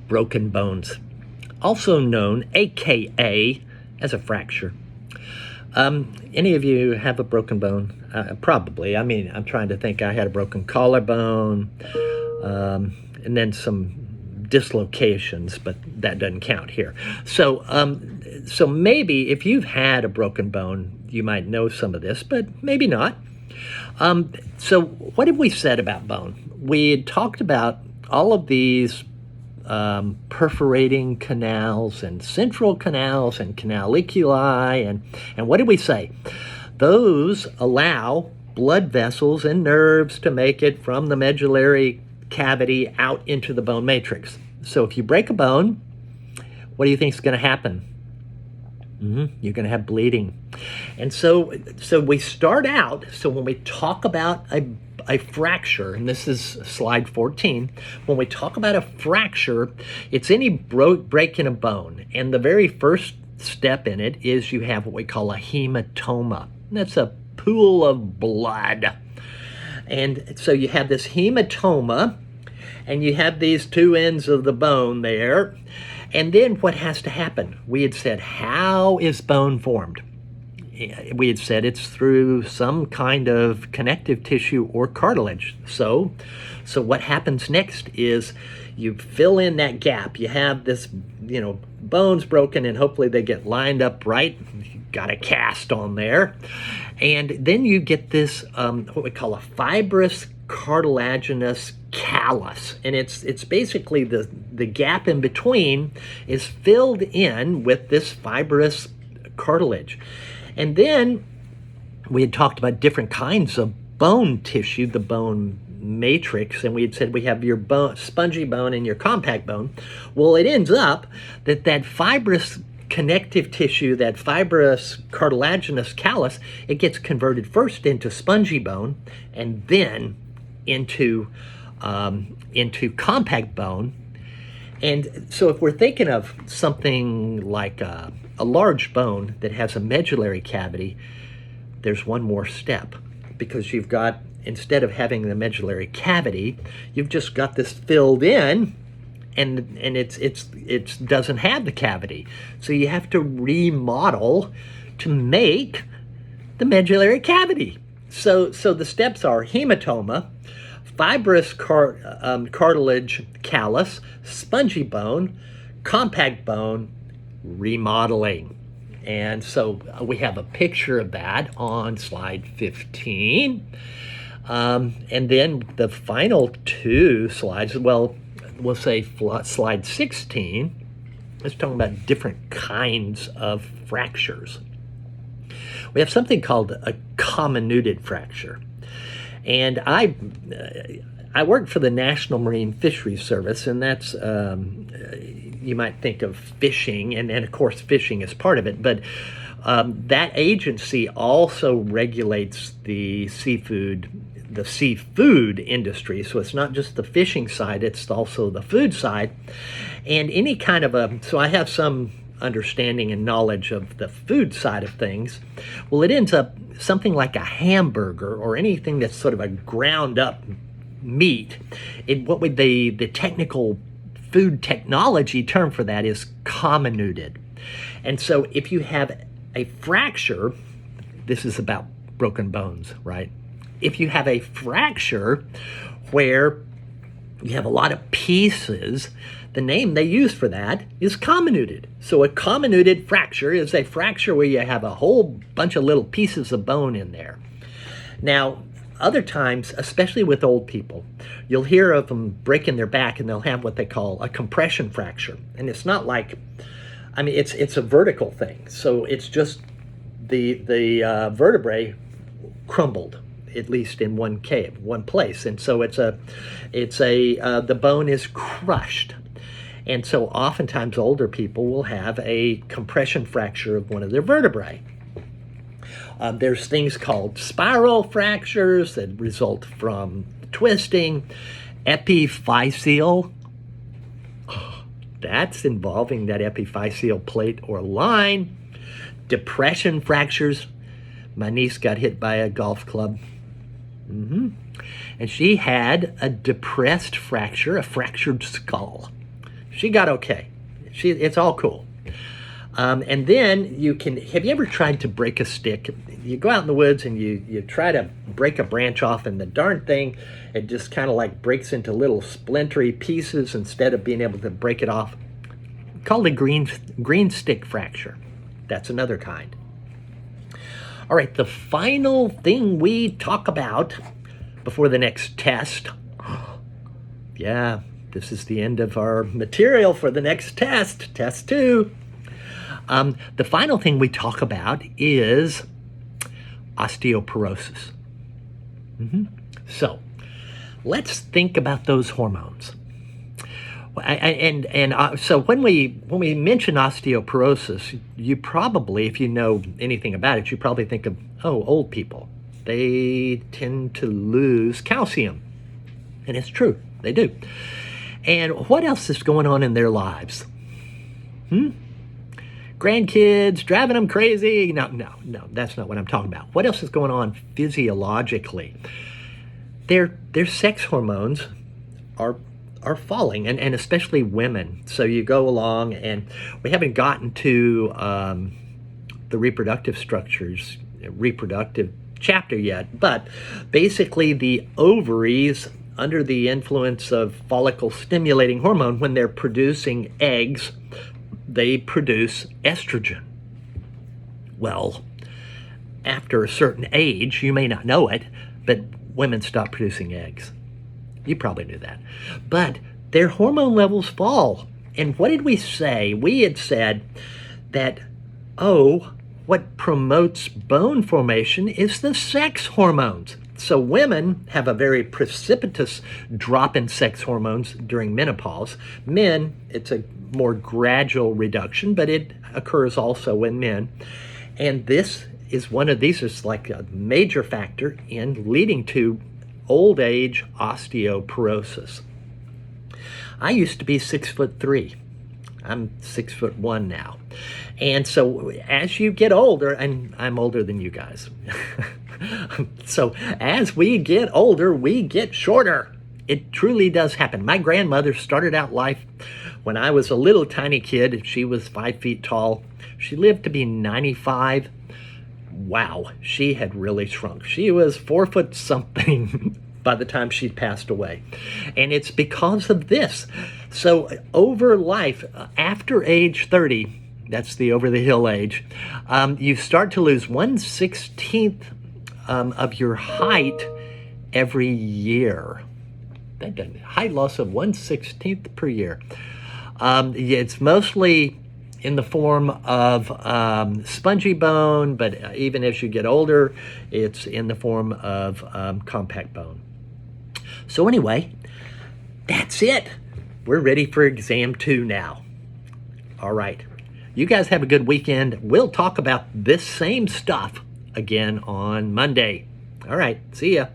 Broken bones, also known, AKA, as a fracture. Any of you have a broken bone? Probably. I mean, I'm trying to think. I had a broken collarbone, and then some dislocations, but that doesn't count here. So, so maybe if you've had a broken bone, you might know some of this, but maybe not. So what have we said about bone? We had talked about all of these perforating canals and central canals and canaliculi, and what did we say? Those allow blood vessels and nerves to make it from the medullary cavity out into the bone matrix. So if you break a bone, what do you think is going to happen? You're going to have bleeding. And so we start out, so when we talk about a fracture, and this is slide 14, when we talk about a fracture, it's any break in a bone. And the very first step in it is you have what we call a hematoma. That's a pool of blood. And so you have this hematoma, and you have these two ends of the bone there. And then what has to happen? We had said, how is bone formed? We had said it's through some kind of connective tissue or cartilage. So what happens next is you fill in that gap. You have this, bones broken, and hopefully they get lined up right. You've got a cast on there. And then you get this, what we call a fibrous cartilaginous callus, and it's basically the gap in between is filled in with this fibrous cartilage. And then we had talked about different kinds of bone tissue, the bone matrix, and we had said we have your spongy bone and your compact bone. Well, it ends up that fibrous connective tissue, that fibrous cartilaginous callus, it gets converted first into spongy bone and then into compact bone. And so if we're thinking of something like a large bone that has a medullary cavity, there's one more step, because you've got, instead of having the medullary cavity, you've just got this filled in, and it doesn't have the cavity. So you have to remodel to make the medullary cavity. So the steps are hematoma, fibrous cartilage callus, spongy bone, compact bone, remodeling. And so we have a picture of that on slide 15. And then the final two slides, well, we'll say slide 16, is talking about different kinds of fractures. We have something called a comminuted fracture. And I work for the National Marine Fisheries Service, and that's, you might think of fishing, and of course fishing is part of it, but that agency also regulates the seafood industry. So it's not just the fishing side, it's also the food side. And any kind of so I have some understanding and knowledge of the food side of things. Well, it ends up something like a hamburger or anything that's sort of a ground up meat. The technical food technology term for that is comminuted. And so if you have a fracture, this is about broken bones, right? If you have a fracture where you have a lot of pieces, the name they use for that is comminuted. So a comminuted fracture is a fracture where you have a whole bunch of little pieces of bone in there. Now, other times, especially with old people, you'll hear of them breaking their back and they'll have what they call a compression fracture. And it's not like, it's a vertical thing. So it's just the vertebrae crumbled, at least in one place. And so the bone is crushed. And so oftentimes older people will have a compression fracture of one of their vertebrae. There's things called spiral fractures that result from twisting. Epiphyseal, that's involving that epiphyseal plate or line. Depression fractures. My niece got hit by a golf club. And she had a depressed fracture, a fractured skull. She got okay. It's all cool. And then have you ever tried to break a stick? You go out in the woods and you try to break a branch off, and the darn thing, it just kind of like breaks into little splintery pieces instead of being able to break it off. Called a green stick fracture. That's another kind. All right, the final thing we talk about before the next test. Yeah, this is the end of our material for the next test, test 2. The final thing we talk about is osteoporosis. So let's think about those hormones. So when we mention osteoporosis, you probably, if you know anything about it, you probably think of, old people. They tend to lose calcium. And it's true, they do. And what else is going on in their lives? Grandkids driving them crazy? No, that's not what I'm talking about. What else is going on physiologically? Their sex hormones are falling, and especially women. So you go along, and we haven't gotten to the reproductive structures, reproductive chapter yet, but basically the ovaries, under the influence of follicle stimulating hormone, when they're producing eggs, they produce estrogen. Well, after a certain age, you may not know it, but women stop producing eggs. You probably knew that. But their hormone levels fall. And what did we say? We had said that, what promotes bone formation is the sex hormones. So women have a very precipitous drop in sex hormones during menopause. Men, it's a more gradual reduction, but it occurs also in men. And these is like a major factor in leading to old age osteoporosis. I used to be 6'3". I'm 6'1" now. And so as you get older, and I'm older than you guys. So as we get older, we get shorter. It truly does happen. My grandmother started out life when I was a little tiny kid. She was 5 feet tall. She lived to be 95. Wow, she had really shrunk. She was 4 foot something by the time she'd passed away. And it's because of this. So over life, after age 30, that's the over the hill age, you start to lose 1/16 of your height every year. Height loss of 1/16 per year. It's mostly in the form of spongy bone, but even as you get older, it's in the form of compact bone. So anyway, that's it. We're ready for exam 2 now. All right. You guys have a good weekend. We'll talk about this same stuff again on Monday. All right. See ya.